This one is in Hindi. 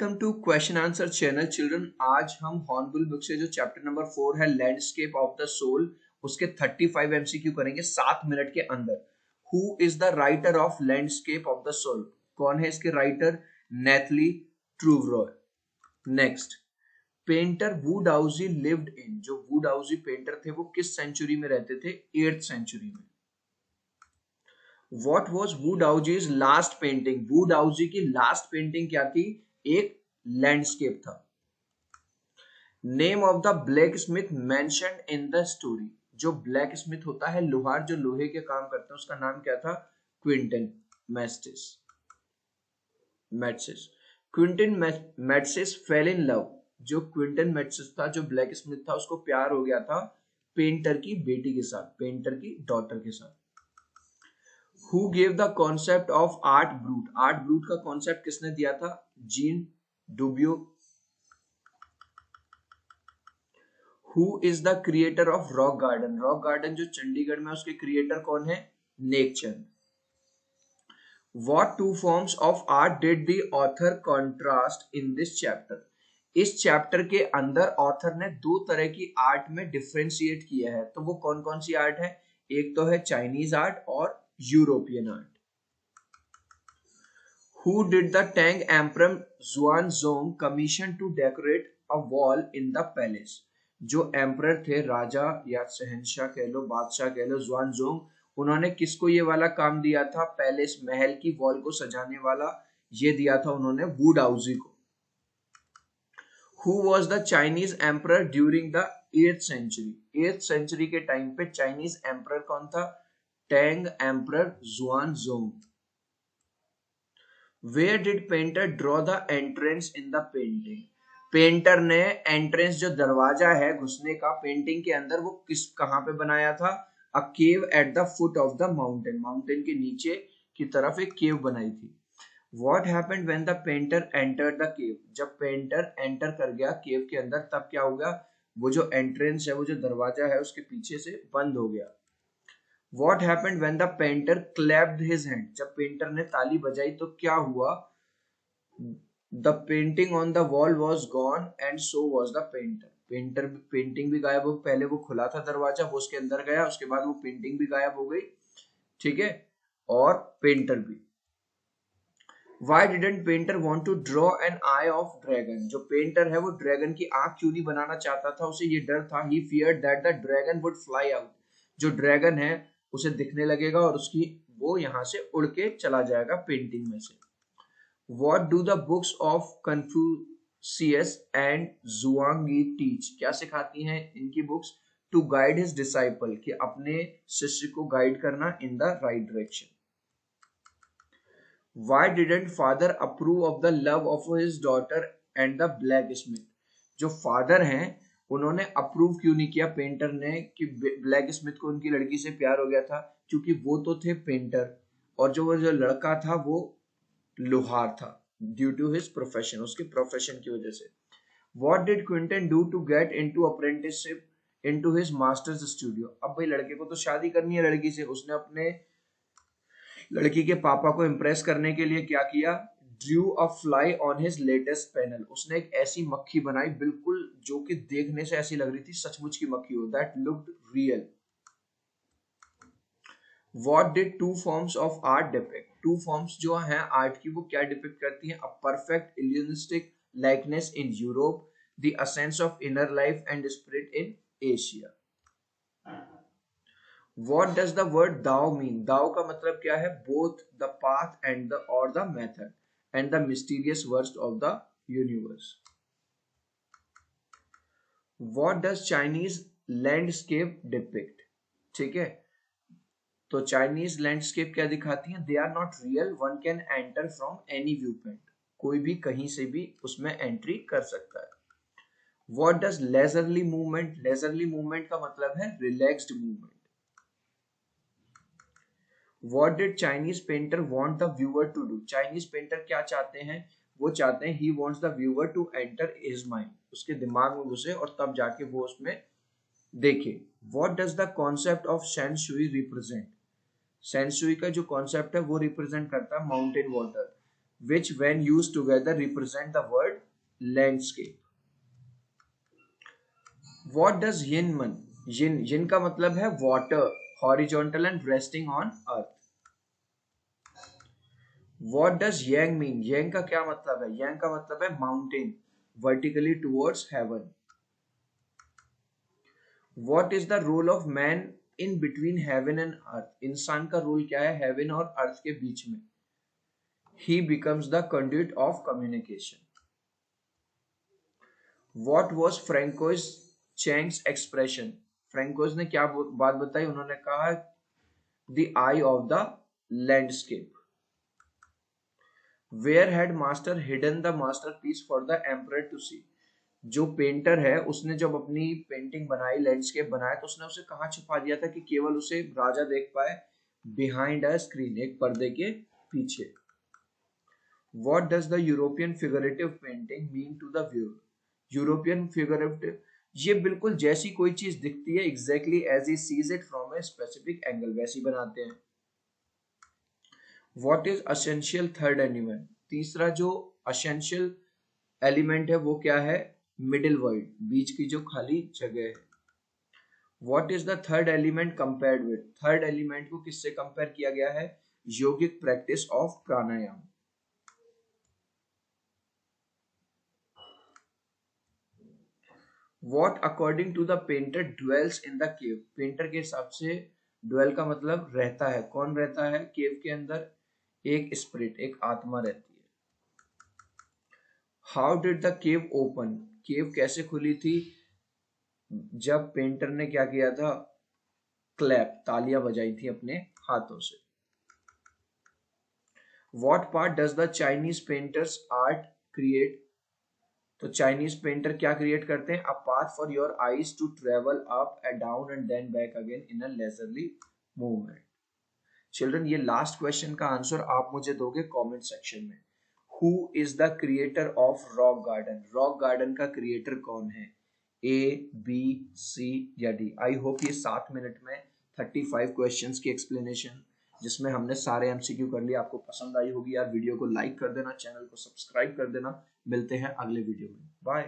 Welcome to question answer channel children. आज हम हॉर्नबिल बुक से जो चैप्टर नंबर 4 है लैंडस्केप ऑफ द सोल, उसके 35 एमसीक्यू करेंगे 7 मिनट के अंदर। Who is the writer of landscape of the soul? कौन है इसके writer? Nathalie Trouveroy. Next, painter Wu Daozi lived in, जो वुडाउजी पेंटर थे वो किस सेंचुरी में रहते थे? 8th सेंचुरी में। What was Wu Daozi's last painting? Wu Daozi की लास्ट पेंटिंग क्या थी? एक लैंडस्केप था। Name of the blacksmith mentioned in the story, जो ब्लैक स्मिथ होता है लोहार, जो लोहे के काम करते हैं, उसका नाम क्या था? Quinten Metsys. Quinten Metsys fell in love, जो क्विंटन मैट्सिस था, जो ब्लैक स्मिथ था, उसको प्यार हो गया था पेंटर की बेटी के साथ, पेंटर की डॉटर के साथ। Who gave the concept of art brut? Art brut का कॉन्सेप्ट किसने दिया था? Jean Dubuffet. Who is the creator of rock garden? Rock garden जो चंडीगढ़ में, उसके क्रिएटर कौन है? Nekchand. What two forms of art did the author contrast in this chapter? इस चैप्टर के अंदर ऑथर ने दो तरह की आर्ट में डिफ्रेंशिएट किया है, तो वो कौन कौन सी आर्ट है? एक तो है चाइनीज आर्ट और European art. Who did the Tang Emperor Xuanzong commission to decorate a wall in the palace? जो एम्परर थे, राजा या शहंशाह कह लो, बादशाह कह लो, जुआनजोंग, उन्होंने किसको ये वाला काम दिया था? पैलेस, महल की वॉल को सजाने वाला ये दिया था उन्होंने वुडाउजी को। Who was the Chinese emperor during the 8th century? 8th century के टाइम पे चाइनीज एम्परर कौन था? Tang emperor Xuanzong. Where did painter draw the entrance in the painting? Painter ने एंट्रेंस, जो दरवाजा है घुसने का पेंटिंग के अंदर, वो कहां पे बनाया था? A cave at the foot of the mountain, mountain के नीचे की तरफ एक केव बनाई थी। What happened when the painter entered the cave? जब पेंटर एंटर कर गया केव के अंदर, तब क्या हो गया? वो जो एंट्रेंस है, वो जो दरवाजा है, उसके पीछे से बंद हो गया। What happened when the painter clapped his hand? जब पेंटर ने ताली बजाई तो क्या हुआ? The painting on the wall was gone and so was the painter. Painter painting भी गायब हो, पहले वो खुला था दरवाजा, वो उसके अंदर गया, उसके बाद वो पेंटिंग भी गायब हो गई, ठीक है, और पेंटर भी। Why didn't painter want to draw an eye of dragon? जो पेंटर है वो ड्रैगन की आंख क्यों नहीं बनाना चाहता था? उसे ये डर था, he feared that the dragon would fly out. जो ड्रैगन है उसे दिखने लगेगा और उसकी वो यहां से उड़ के चला जाएगा पेंटिंग में से। What do the books of Confucius and Zhuangzi teach? क्या सिखाती हैं इनकी books? To guide his disciple, कि अपने शिष्य को गाइड करना in the right direction. Why didn't father approve of the love of his daughter and the blacksmith? जो फादर हैं उन्होंने अप्रूव क्यों नहीं किया पेंटर ने कि ब्लैक स्मिथ को उनकी लड़की से प्यार हो गया था? क्योंकि वो तो थे पेंटर और जो लड़का था वो लोहार था, ड्यू टू हिज प्रोफेशन, उसके प्रोफेशन की वजह से। What did Quentin do to get into apprenticeship into his master's studio? अब भाई लड़के को तो शादी करनी है लड़की से, उसने अपने लड़की के पापा को इम्प्रेस करने के लिए क्या किया? Drew a fly on his latest panel, उसने एक ऐसी मक्खी बनाई बिल्कुल जो कि देखने से ऐसी लग रही थी सचमुच की मक्खी हो, that looked real. What did two forms of art depict? Two forms जो हैं आर्ट की वो क्या डिपिक्ट करती हैं? A perfect illusionistic likeness in Europe, the essence of inner life and spirit in Asia. What does the word Dao mean? Dao का मतलब क्या है? Both the path and the method and the mysterious worst of the universe. What does Chinese landscape depict? ठीक है, तो चाइनीज लैंडस्केप क्या दिखाती हैं? They are not real, one can enter from any view point, कोई भी कहीं से भी उसमें एंट्री कर सकता है। What does leisurely movement? leisurely movement का मतलब है relaxed movement. What did Chinese painter want the viewer to do? Chinese painter क्या चाहते हैं? वो चाहते हैं he wants the viewer to enter his mind, उसके दिमाग में घुसे और तब जाके वो उसमें देखे। What does the concept of Shen Shui represent? Shen Shui का जो कॉन्सेप्ट है वो रिप्रेजेंट करता है mountain water, which when used together represent the word landscape. What does yin mean? yin का मतलब है water, horizontal and resting on earth. What does yang mean? yang का क्या मतलब है? yang का मतलब है mountain, vertically towards heaven. What is the role of man in between heaven and earth? इंसान का रोल क्या है heaven और earth के बीच में? He becomes the conduit of communication. What was Francois Chang's expression? Francois ने क्या बात बताई? उन्होंने कहा the eye of the landscape. Where had master hidden the masterpiece for the emperor to see? जो पेंटर है उसने जब अपनी पेंटिंग बनाई, लैंडस्केप बनाया, तो उसने उसे कहाँ छुपा दिया था कि केवल उसे राजा देख पाए? बिहाइंड अ स्क्रीन, एक पर्दे के पीछे. What does the European figurative painting mean to the viewer? European figurative, ये बिल्कुल जैसी कोई चीज दिखती है, exactly as he sees it from a specific angle, वैसी बनाते हैं. What is essential third element? तीसरा जो असेंशियल एलिमेंट है वो क्या है? मिडिल वर्ड, बीच की जो खाली जगह है. What is the third element compared with? Third element को किससे कंपेयर किया गया है? Yogic practice of pranayama. What according to the painter dwells in the cave? Painter के हिसाब से dwell का मतलब रहता है. कौन रहता है केव के अंदर? एक स्पिरिट, एक आत्मा रहती है. How did the cave open? केव कैसे खुली थी? जब पेंटर ने क्या किया था? क्लैप, तालियां बजाई थी अपने हाथों से. What part does the Chinese painter's art create? तो चाइनीज पेंटर क्या क्रिएट करते हैं? A path for your eyes to travel up and down and then back again in a leisurely movement. Children, ये लास्ट क्वेश्चन का आंसर आप मुझे दोगे कमेंट सेक्शन में. Who is the creator of rock garden? Rock garden का क्रिएटर कौन है? ए, बी, सी या डी? आई होप ये 7 मिनट में 35 क्वेश्चंस की एक्सप्लेनेशन जिसमें हमने सारे एमसीक्यू कर लिए आपको पसंद आई होगी. यार वीडियो को लाइक कर देना, चैनल को सब्सक्राइब कर देना. मिलते हैं अगले वीडियो में. बाय.